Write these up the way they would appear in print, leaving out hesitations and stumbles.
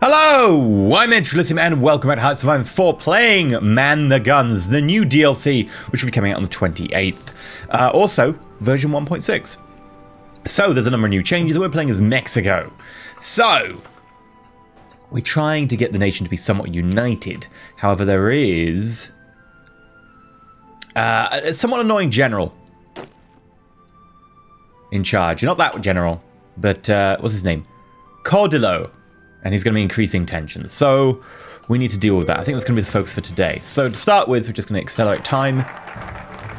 Hello, I'm EnterElysium and welcome back to HoI4 playing Man the Guns, the new DLC, which will be coming out on the 28th. Also, version 1.6. So, there's a number of new changes. We're playing as Mexico. So, we're trying to get the nation to be somewhat united. However, there is a somewhat annoying general in charge. Not that general, but what's his name? Cedillo. And he's going to be increasing tensions. So we need to deal with that. I think that's going to be the focus for today. So to start with, we're just going to accelerate time.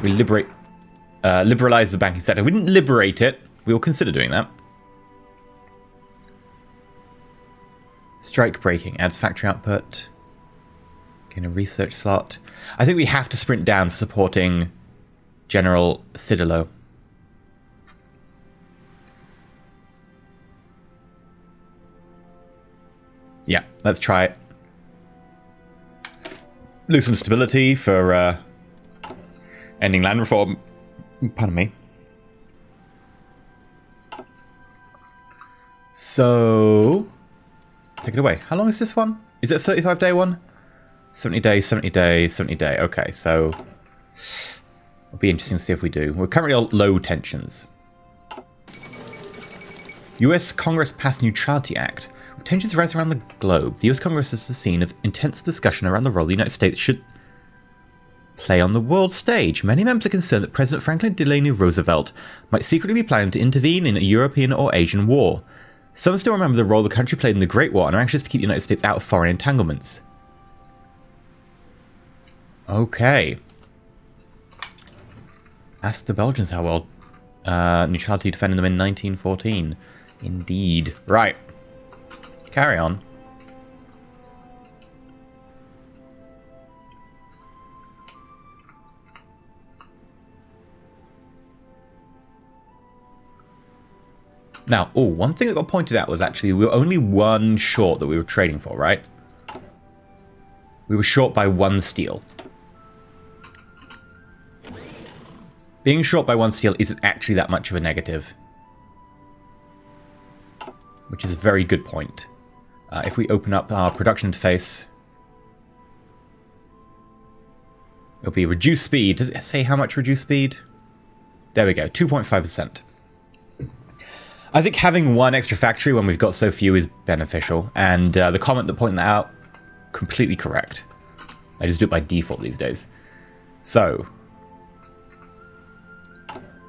We liberalize the banking sector. We didn't liberate it. We will consider doing that. Strike breaking. Adds factory output. Gain a research slot. I think we have to sprint down for supporting General Cedillo. Yeah, let's try it. Lose some stability for ending land reform. Pardon me. So, take it away. How long is this one? Is it a 35-day one? 70 days, 70 days, 70 day. Okay, so it'll be interesting to see if we do. We're currently on low tensions. US Congress passed Neutrality Act. Tensions rise around the globe. The US Congress is the scene of intense discussion around the role the United States should play on the world stage. Many members are concerned that President Franklin Delano Roosevelt might secretly be planning to intervene in a European or Asian war. Some still remember the role the country played in the Great War and are anxious to keep the United States out of foreign entanglements. Okay. Ask the Belgians how well neutrality defended them in 1914. Indeed. Right. Carry on. Now, one thing that got pointed out was actually we were only one short that we were trading for, right? We were short by one steel. Being short by one steel isn't actually that much of a negative. Which is a very good point. If we open up our production interface, it'll be reduced speed. Does it say how much reduced speed? There we go, 2.5%. I think having one extra factory when we've got so few is beneficial, and the comment that pointed that out, completely correct. I just do it by default these days. So,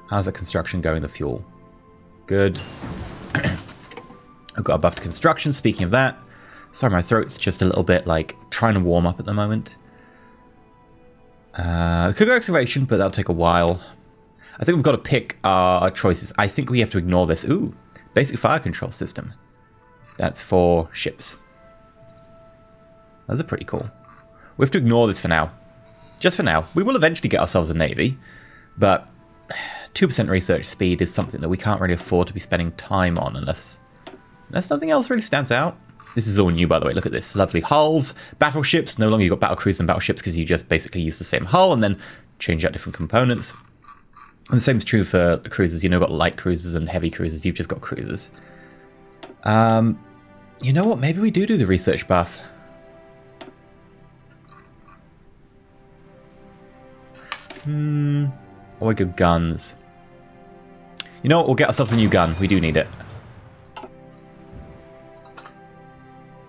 how's the construction going, the fuel? Good. I've got a buff to construction, speaking of that. Sorry, my throat's just a little bit, like, trying to warm up at the moment. Could go excavation, but that'll take a while. I think we've got to pick our choices. I think we have to ignore this. Ooh, basic fire control system. That's for ships. Those are pretty cool. We have to ignore this for now. Just for now. We will eventually get ourselves a navy, but 2% research speed is something that we can't really afford to be spending time on unless nothing else really stands out. This is all new, by the way. Look at this. Lovely hulls. Battleships. No longer you've got battle cruisers and battleships because you just basically use the same hull and then change out different components. And the same is true for the cruisers. You know, you've got light cruisers and heavy cruisers. You've just got cruisers. You know what? Maybe we do the research buff. Or we go guns. You know what? We'll get ourselves a new gun. We do need it.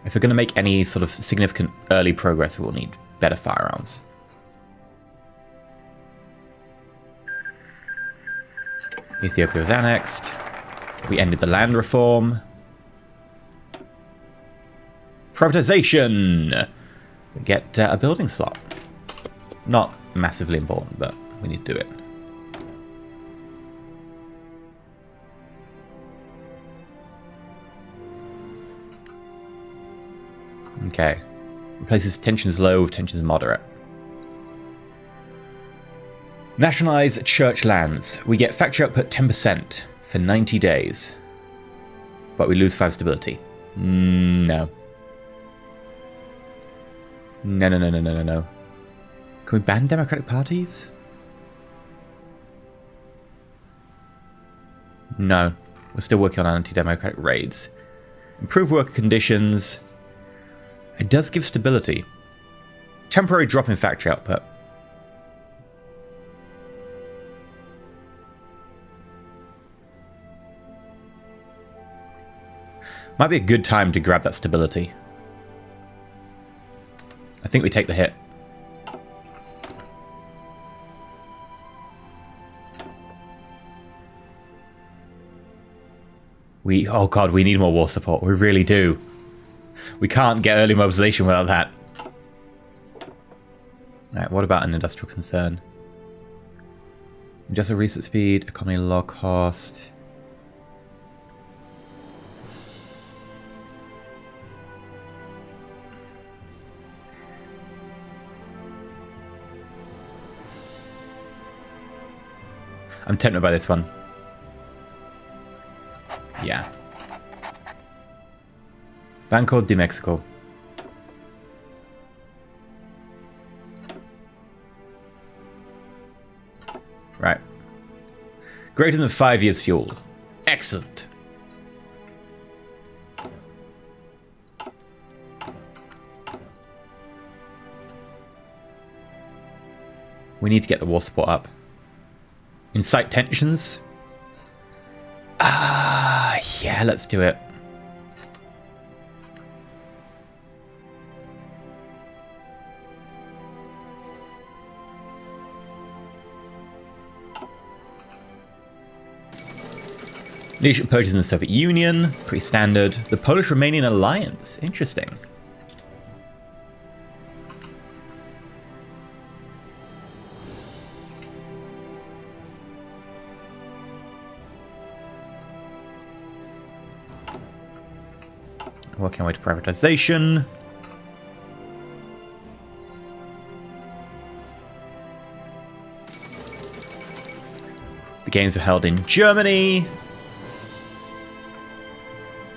If we're going to make any sort of significant early progress, we will need better firearms. Ethiopia was annexed. We ended the land reform. Privatization! We get a building slot. Not massively important, but we need to do it. Okay. Replaces tensions low with tensions moderate. Nationalize church lands. We get factory output 10% for 90 days. But we lose 5 stability. No. No. Can we ban democratic parties? No. We're still working on anti-democratic raids. Improve worker conditions. It does give stability. Temporary drop in factory output. Might be a good time to grab that stability. I think we take the hit. Oh god, we need more war support. We really do. We can't get early mobilization without that. Alright, what about an industrial concern? Industrial research speed, economy low cost. I'm tempted by this one. Yeah. Banco de Mexico. Right. Greater than 5 years fuel. Excellent. We need to get the war support up. Incite tensions? Yeah, let's do it. Leadership purchase in the Soviet Union, pretty standard. The Polish-Romanian alliance, interesting. Working our way to privatization. The games were held in Germany.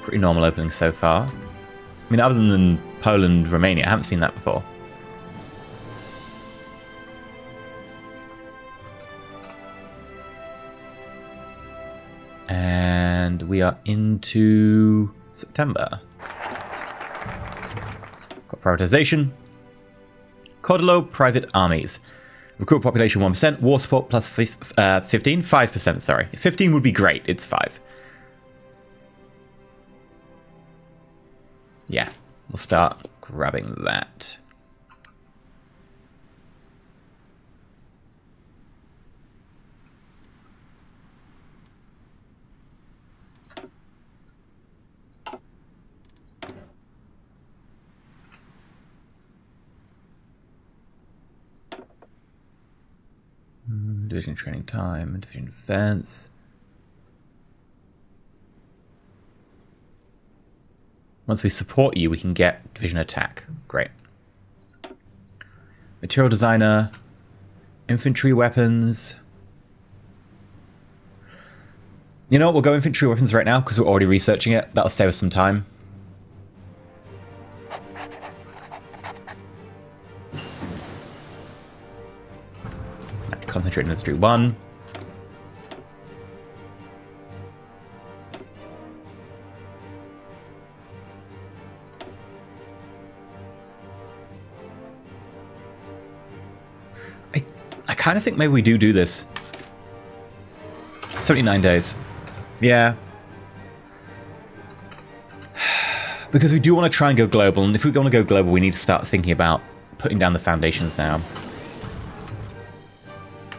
Pretty normal opening so far. I mean, other than Poland, Romania, I haven't seen that before. And we are into September. Got privatization. Cedillo private armies. Recruit population 1%. War support plus 15. 5%, sorry. 15 would be great. It's 5. Yeah, we'll start grabbing that. Division training time, division defense. Once we support you, we can get division attack. Great. Material designer, infantry weapons. You know what? We'll go infantry weapons right now because we're already researching it. That'll save us some time. Concentrate industry 1. I kind of think maybe we do this. 79 days. Yeah. Because we do want to try and go global, and if we want to go global, we need to start thinking about putting down the foundations now.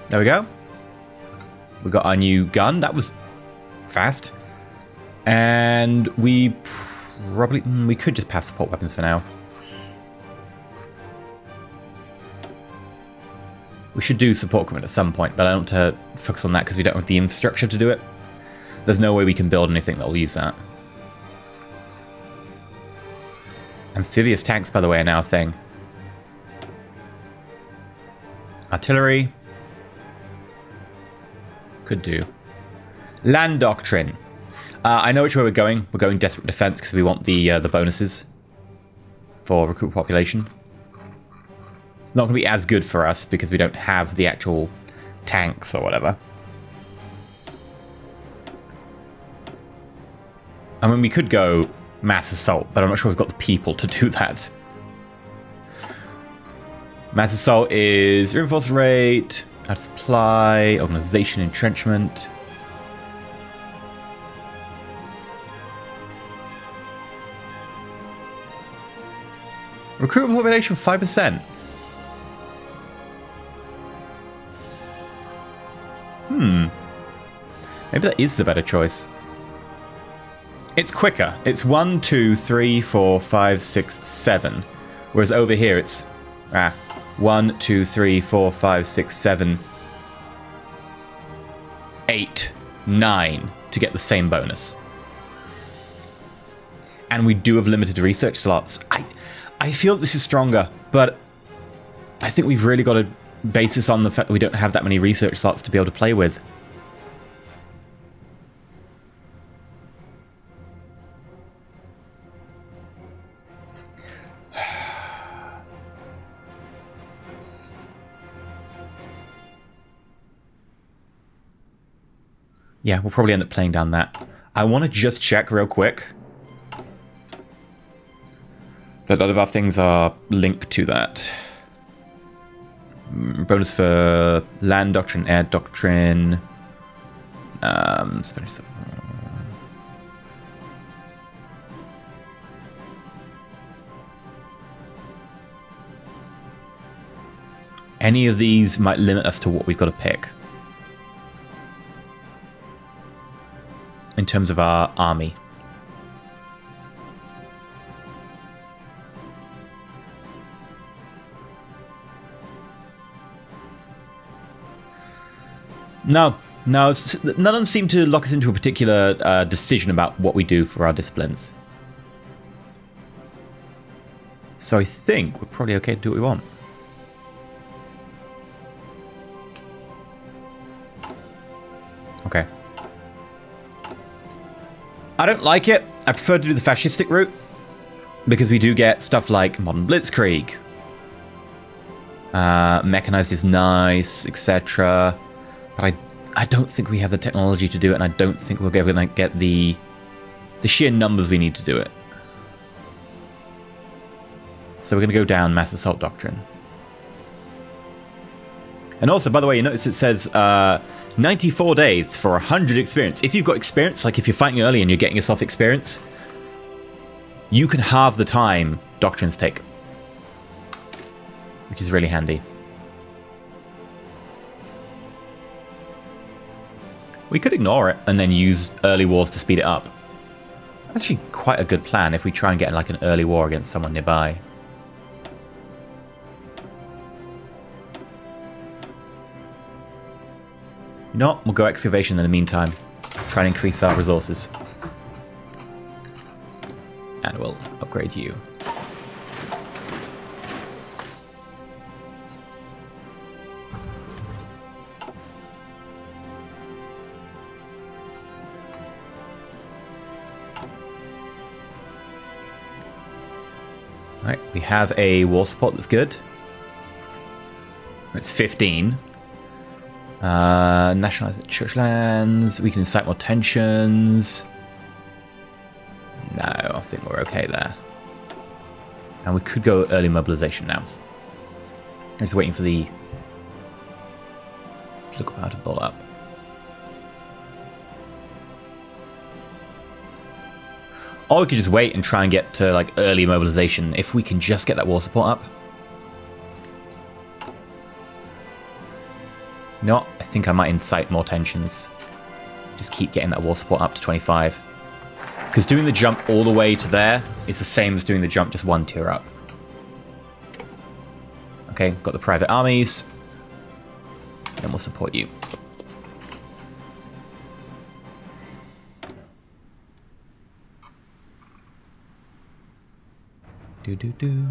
There we go. We got our new gun. That was fast. And we probably... we could just pass support weapons for now. We should do support equipment at some point, but I don't want to focus on that because we don't have the infrastructure to do it. There's no way we can build anything that will use that. Amphibious tanks, by the way, are now a thing. Artillery. Could do. Land Doctrine. I know which way we're going. We're going Desperate Defense because we want the bonuses for recruit population. It's not going to be as good for us because we don't have the actual tanks or whatever. I mean, we could go mass assault, but I'm not sure we've got the people to do that. Mass assault is reinforcement rate, out of supply, organization, entrenchment. Recruitment population 5%. Maybe that is the better choice. It's quicker. It's 1, 2, 3, 4, 5, 6, 7. Whereas over here it's 1, 2, 3, 4, 5, 6, 7, 8, 9 to get the same bonus. And we do have limited research slots. I feel this is stronger, but I think we've really got to base this on the fact that we don't have that many research slots to be able to play with. Yeah, we'll probably end up playing down that. I want to just check real quick that a lot of our things are linked to that. Bonus for land doctrine, air doctrine. Spanish stuff. Any of these might limit us to what we've got to pick in terms of our army. No, none of them seem to lock us into a particular decision about what we do for our disciplines. So I think we're probably okay to do what we want. Okay. I don't like it. I prefer to do the fascistic route because we do get stuff like modern blitzkrieg. Mechanized is nice, etc. But I don't think we have the technology to do it, and I don't think we're going to get the sheer numbers we need to do it. So we're going to go down mass assault doctrine. And also, by the way, you notice it says 94 days for 100 experience. If you've got experience, like if you're fighting early and you're getting yourself experience, you can halve the time doctrines take, which is really handy. We could ignore it and then use early wars to speed it up. Actually, quite a good plan if we try and get like an early war against someone nearby. You know what? We'll go excavation in the meantime. Try and increase our resources. And we'll upgrade you. Alright, we have a war support that's good. It's 15. Nationalize church lands. We can incite more tensions. No, I think we're okay there. And we could go early mobilization now. I'm just waiting for the look how to build up. Or we could just wait and try and get to like early mobilization if we can just get that war support up. You know what? I think I might incite more tensions. Just keep getting that war support up to 25. Because doing the jump all the way to there is the same as doing the jump just one tier up. Okay, got the private armies. Then we'll support you. Do.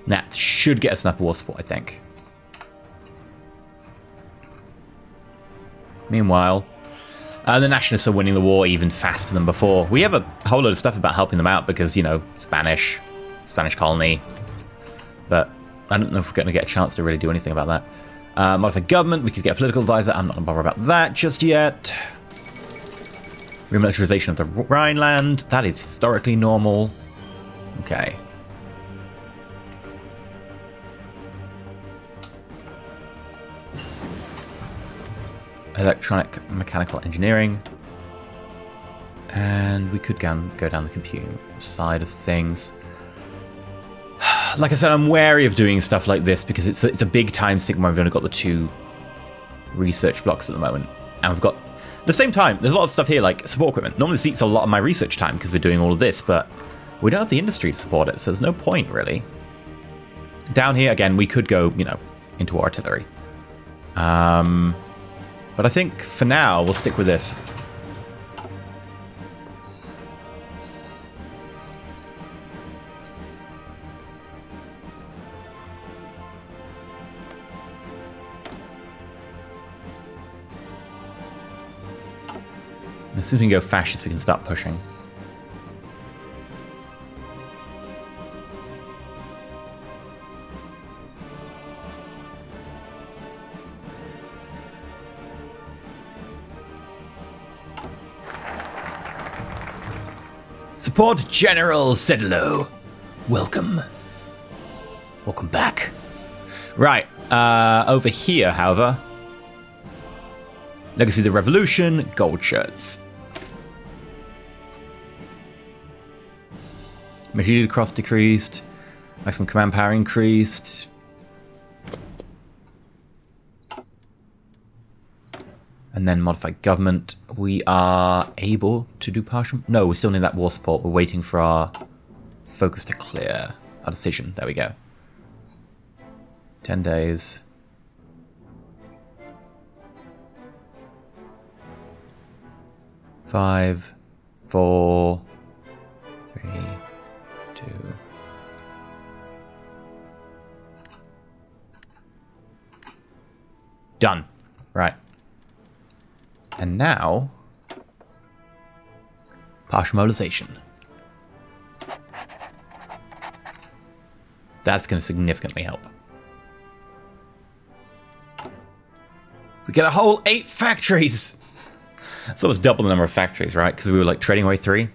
That should get us enough war support, I think. Meanwhile, the Nationalists are winning the war even faster than before. We have a whole lot of stuff about helping them out because, you know, Spanish colony. But I don't know if we're going to get a chance to really do anything about that. Modify government. We could get a political advisor. I'm not going to bother about that just yet. Remilitarization of the Rhineland. That is historically normal. Okay. Electronic mechanical engineering. And we could go down the compute side of things. Like I said, I'm wary of doing stuff like this because it's a big time sink where we've only got the 2 research blocks at the moment. And we've got, at the same time, there's a lot of stuff here like support equipment. Normally this eats a lot of my research time because we're doing all of this, but we don't have the industry to support it, so there's no point really. Down here, again, we could go, you know, into artillery. But I think for now, we'll stick with this. As soon as we can go fascist, we can start pushing. Support General Cedillo. Welcome. Welcome back. Right, over here, however. Legacy of the Revolution, gold shirts. Machine cross decreased. Maximum command power increased. And then modify government. We are able to do partial... No, we still need that war support. We're waiting for our focus to clear. Our decision. There we go. 10 days. Five, 4, 3, 2. Done. Right. And now, partial mobilization. That's going to significantly help. We get a whole 8 factories! That's almost double the number of factories, right? Because we were like trading away 3.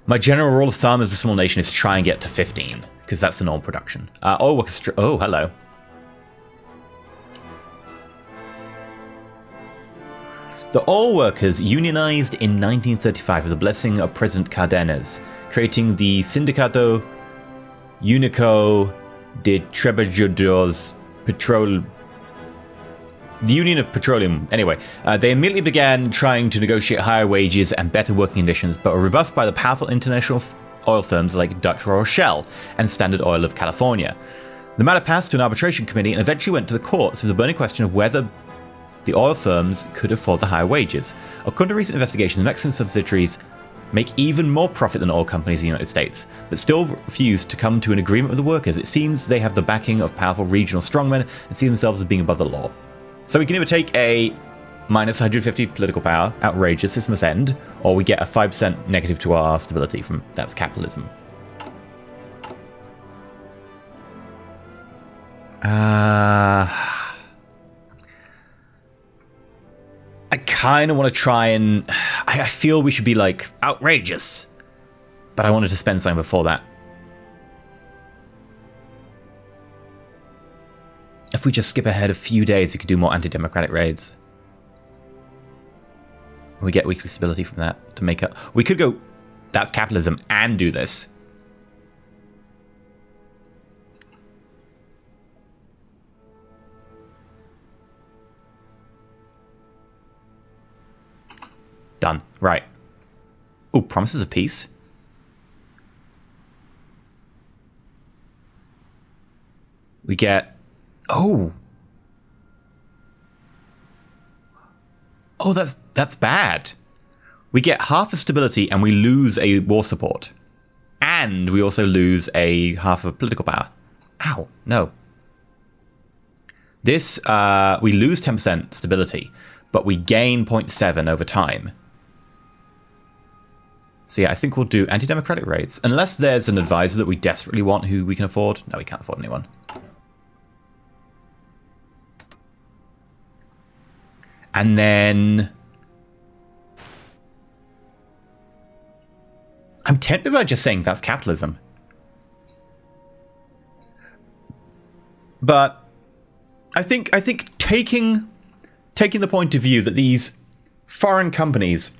My general rule of thumb as a small nation is to try and get to 15, because that's the normal production. Oil workers... Oh, hello. The oil workers unionized in 1935 with the blessing of President Cardenas, creating the Sindicato Único de Trabajadores Petrol... The Union of Petroleum. Anyway, they immediately began trying to negotiate higher wages and better working conditions, but were rebuffed by the powerful international oil firms like Dutch Royal Shell and Standard Oil of California. The matter passed to an arbitration committee and eventually went to the courts with the burning question of whether the oil firms could afford the higher wages. According to recent investigations, the Mexican subsidiaries make even more profit than oil companies in the United States, but still refuse to come to an agreement with the workers. It seems they have the backing of powerful regional strongmen and see themselves as being above the law. So we can either take a minus 150 political power, outrageous, this must end, or we get a 5% negative to our stability from that's capitalism. I kind of want to try and... I feel we should be like outrageous, but I wanted to spend something before that. If we just skip ahead a few days, we could do more anti-democratic raids. We get weekly stability from that to make up. We could go, that's capitalism, and do this. Done. Right. Oh, promises of peace. We get... Oh. Oh, that's bad. We get half the stability and we lose a war support. And we also lose a half of political power. Ow, no. This, we lose 10% stability, but we gain 0.7 over time. So yeah, I think we'll do anti-democratic raids. Unless there's an advisor that we desperately want who we can afford. No, we can't afford anyone. And then... I'm tempted by just saying that's capitalism. But I think taking the point of view that these foreign companies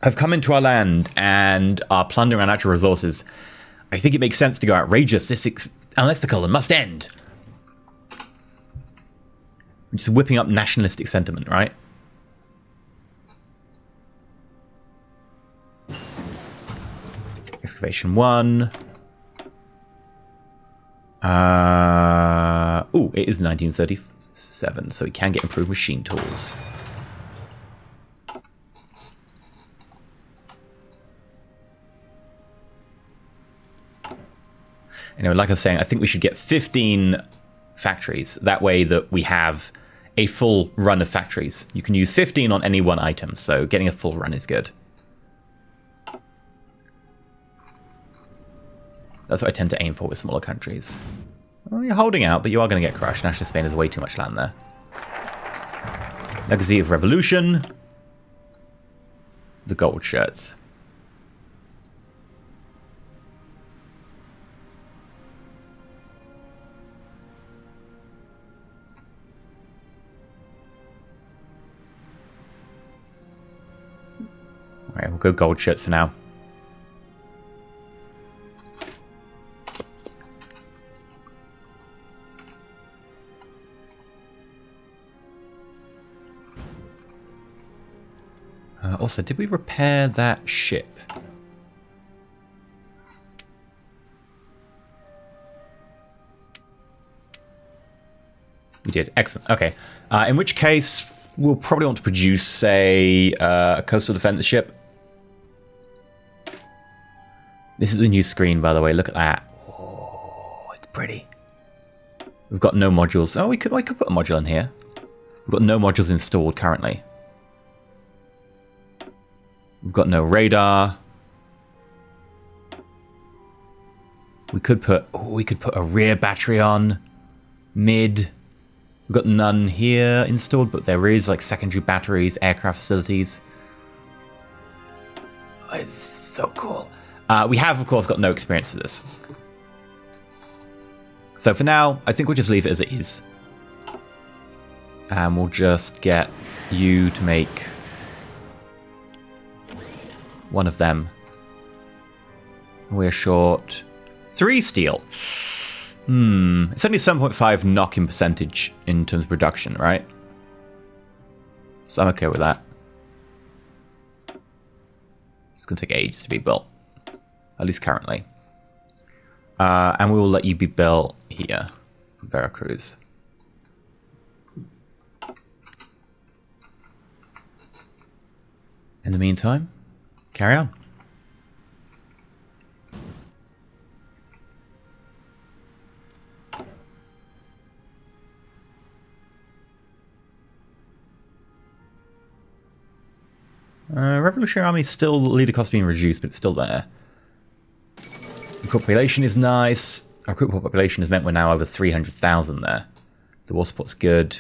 have come into our land and are plundering our natural resources, I think it makes sense to go outrageous. This is unethical and must end. Just whipping up nationalistic sentiment, right? Excavation 1. Oh, it is 1937, so we can get improved machine tools. Anyway, like I was saying, I think we should get 15 factories. That way that we have a full run of factories. You can use 15 on any one item, so getting a full run is good. That's what I tend to aim for with smaller countries. Well, you're holding out, but you are going to get crushed. National Spain has way too much land there. Legacy of Revolution. The gold shirts. Alright, we'll go gold shirts for now. Also, did we repair that ship? We did. Excellent. Okay. In which case, we'll probably want to produce, say, a coastal defense ship. This is the new screen, by the way. Look at that. Oh, it's pretty. We've got no modules. Oh, I could put a module in here. We've got no modules installed currently. We've got no radar. We could put a rear battery on. Mid. We've got none here installed, but there is like secondary batteries, aircraft facilities. Oh, it's so cool. We have, of course, got no experience for this. So for now, I think we'll just leave it as it is. And we'll just get you to make one of them. We're short 3 steel. It's only 7.5 knock in percentage in terms of production, right? So I'm okay with that. It's going to take ages to be built. At least currently. And we will let you be built here. Veracruz. In the meantime, carry on. Revolutionary Army still leader cost being reduced, but it's still there. Recruit population is nice. Our recruit population has meant we're now over 300,000 there. The war support's good.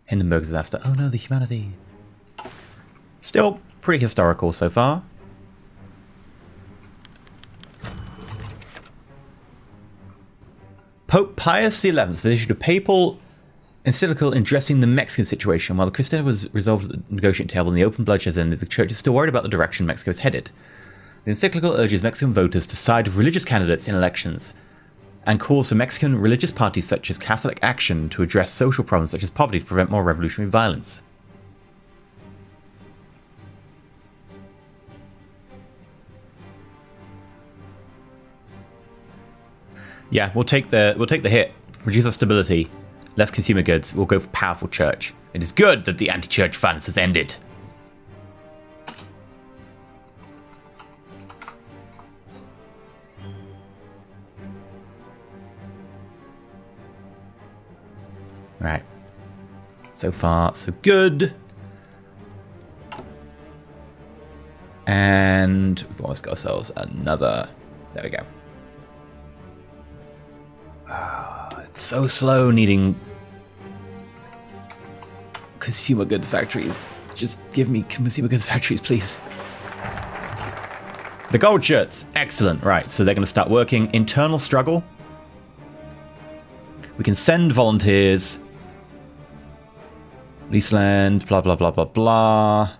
Hindenburg disaster. Oh no, the humanity. Still pretty historical so far. Pope Pius XI issued a papal encyclical addressing the Mexican situation. While the Cristero was resolved at the negotiating table and the open bloodshed ended, the church is still worried about the direction Mexico is headed. The encyclical urges Mexican voters to side with religious candidates in elections and calls for Mexican religious parties such as Catholic Action to address social problems such as poverty to prevent more revolutionary violence. Yeah, we'll take the hit. Reduce our stability. Less consumer goods. We'll go for powerful church. It is good that the anti-church violence has ended. Right. So far, so good. And we've almost got ourselves another. There we go. It's so slow needing consumer goods factories. Just give me consumer goods factories, please. The gold shirts. Excellent. Right, so they're going to start working. Internal struggle. We can send volunteers. Lease land, blah, blah, blah, blah, blah.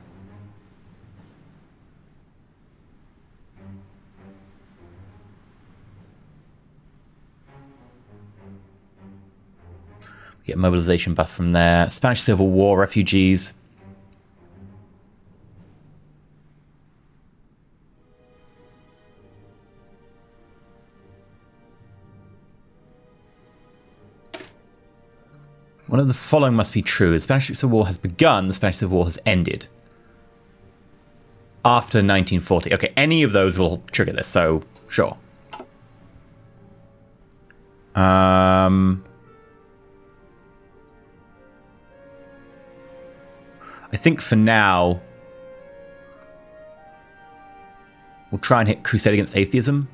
Get a mobilization buff from there. Spanish Civil War refugees. One of the following must be true. The Spanish Civil War has begun. The Spanish Civil War has ended. After 1940. Okay, any of those will trigger this, so sure. I think for now, we'll try and hit Crusade Against Atheism.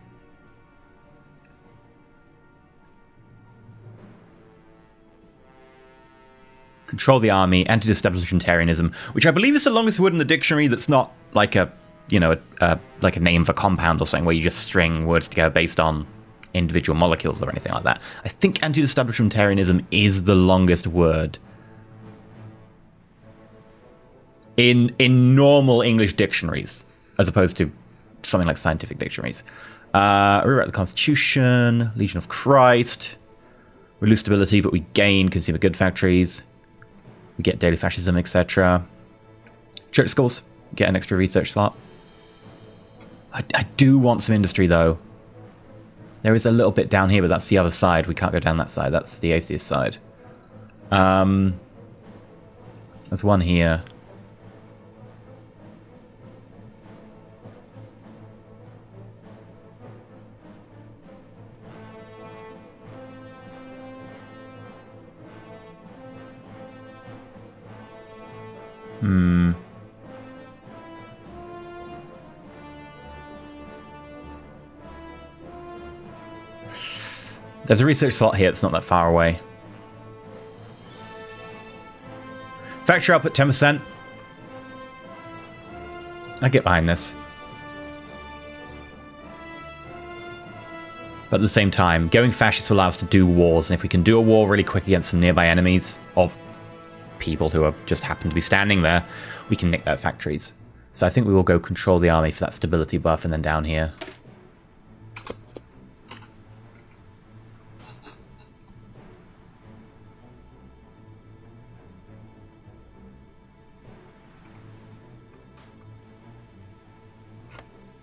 Control the army, anti-establishmentarianism, which I believe is the longest word in the dictionary that's not like a, you know, like a name of a compound or something where you just string words together based on individual molecules or anything like that. I think anti-establishmentarianism is the longest word in normal English dictionaries, as opposed to something like scientific dictionaries. Rewrite the Constitution, Legion of Christ. We lose stability, but we gain consumer good factories. We get daily fascism, etc. Church schools, get an extra research slot. I do want some industry, though. There is a little bit down here, but that's the other side. We can't go down that side. That's the atheist side. There's one here. There's a research slot here. It's not that far away. Factory output 10%. I get behind this. But at the same time, going fascist will allow us to do wars. And if we can do a war really quick against some nearby enemies of people who are just happen to be standing there, we can nick their factories. So I think we will go control the army for that stability buff, and then down here.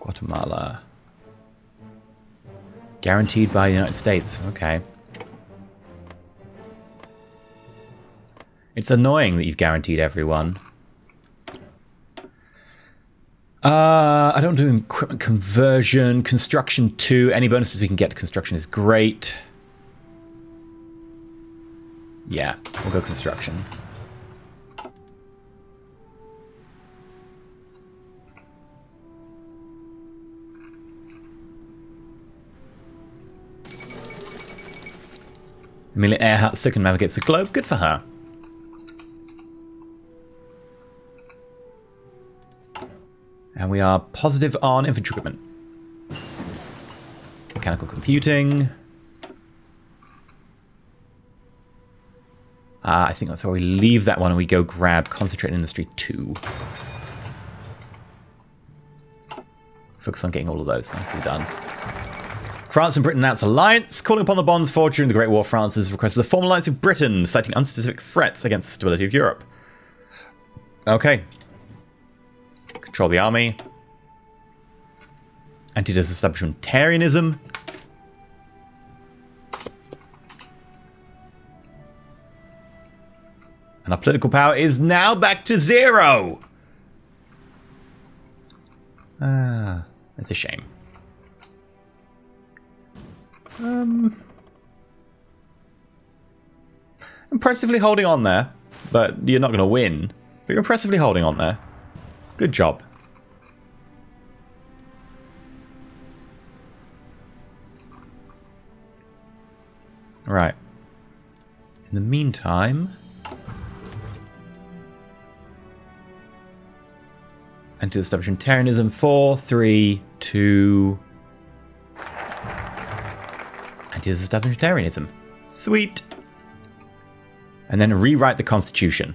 Guatemala. Guaranteed by the United States. Okay. It's annoying that you've guaranteed everyone. I don't do equipment conversion. Construction 2. Any bonuses we can get to construction is great. Yeah, we'll go construction. Amelia Earhart circumnavigates the globe. Good for her. And we are positive on infantry equipment. Mechanical computing. I think that's where we leave that one and we go grab Concentrate Industry 2. Focus on getting all of those. Nicely done. France and Britain announce alliance. Calling upon the bonds forged during the Great War, France has requested a formal alliance with Britain, citing unspecific threats against the stability of Europe. Okay. Control the army. Anti-disestablishmentarianism. And our political power is now back to 0. It's a shame. Impressively holding on there, but you're not going to win. But you're impressively holding on there. Good job. Right. In the meantime... Anti-establishmentarianism. 4, 3, 2... Anti-establishmentarianism. Sweet. And then rewrite the Constitution.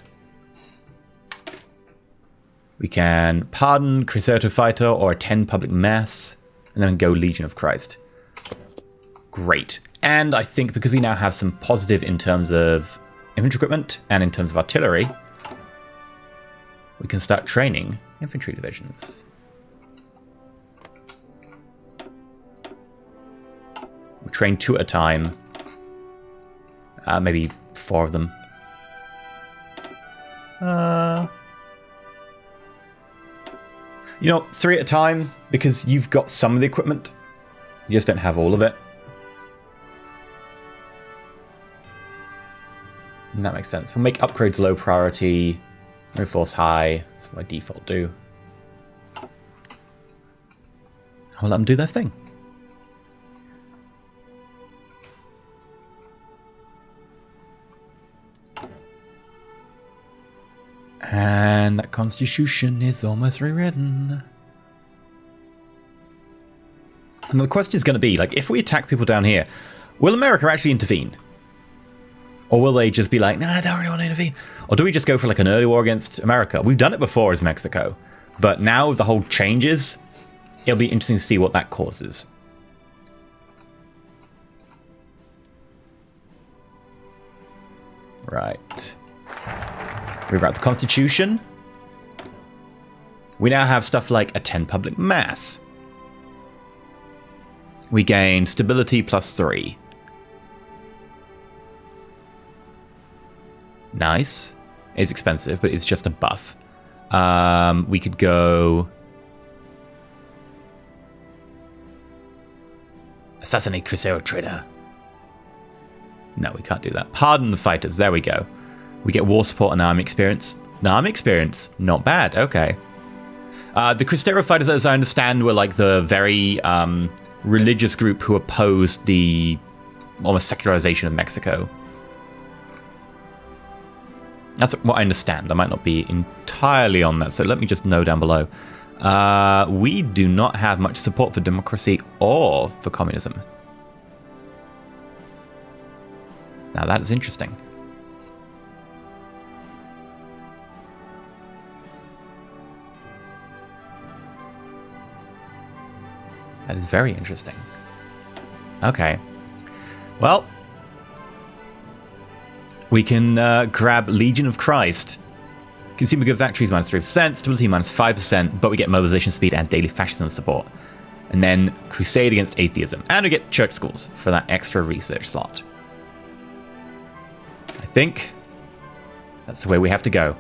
We can pardon Crusader Fighter or attend public mass, and then go Legion of Christ. Great. And I think because we now have some positive in terms of infantry equipment and in terms of artillery, we can start training infantry divisions. We'll train 2 at a time. Maybe 4 of them. You know, 3 at a time, because you've got some of the equipment. You just don't have all of it. And that makes sense. We'll make upgrades low priority, reinforce high. That's what I default do. I'll let them do their thing. And that constitution is almost rewritten. And the question is going to be, like, if we attack people down here, will America actually intervene? Or will they just be like, nah, I don't really want to intervene? Or do we just go for like an early war against America? We've done it before as Mexico. But now the whole changes, it'll be interesting to see what that causes. Right. Rewrite the Constitution. We now have stuff like attend public mass. We gain stability +3. Nice. It's expensive, but it's just a buff. We could go... Assassinate Crusader Trader. No, we can't do that. Pardon the fighters. There we go. We get war support and army experience. Army experience. Not bad. Okay. The Cristero fighters, as I understand, were like the very religious group who opposed the almost secularization of Mexico. That's what I understand. I might not be entirely on that, so let me just know down below. We do not have much support for democracy or for communism. Now that is interesting. That is very interesting. Okay. Well, we can grab Legion of Christ. Consumer good factories -3%, stability -5%, but we get mobilization speed and daily fascism support. And then crusade against atheism. And we get church schools for that extra research slot. I think that's the way we have to go.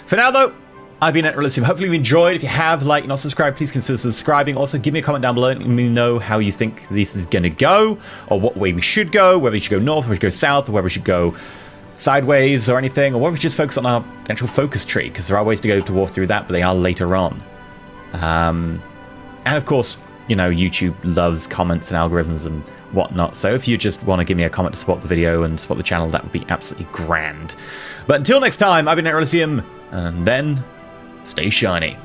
For now, though, I've been EnterElysium. Hopefully you enjoyed. If you have, like, not subscribed, please consider subscribing. Also, give me a comment down below and let me know how you think this is going to go, or what way we should go, whether we should go north, whether we should go south, or whether we should go sideways or anything, or whether we should just focus on our actual focus tree, because there are ways to go to war through that, but they are later on. And of course, you know, YouTube loves comments and algorithms and whatnot, so if you just want to give me a comment to support the video and support the channel, that would be absolutely grand. But until next time, I've been EnterElysium, and then stay shiny.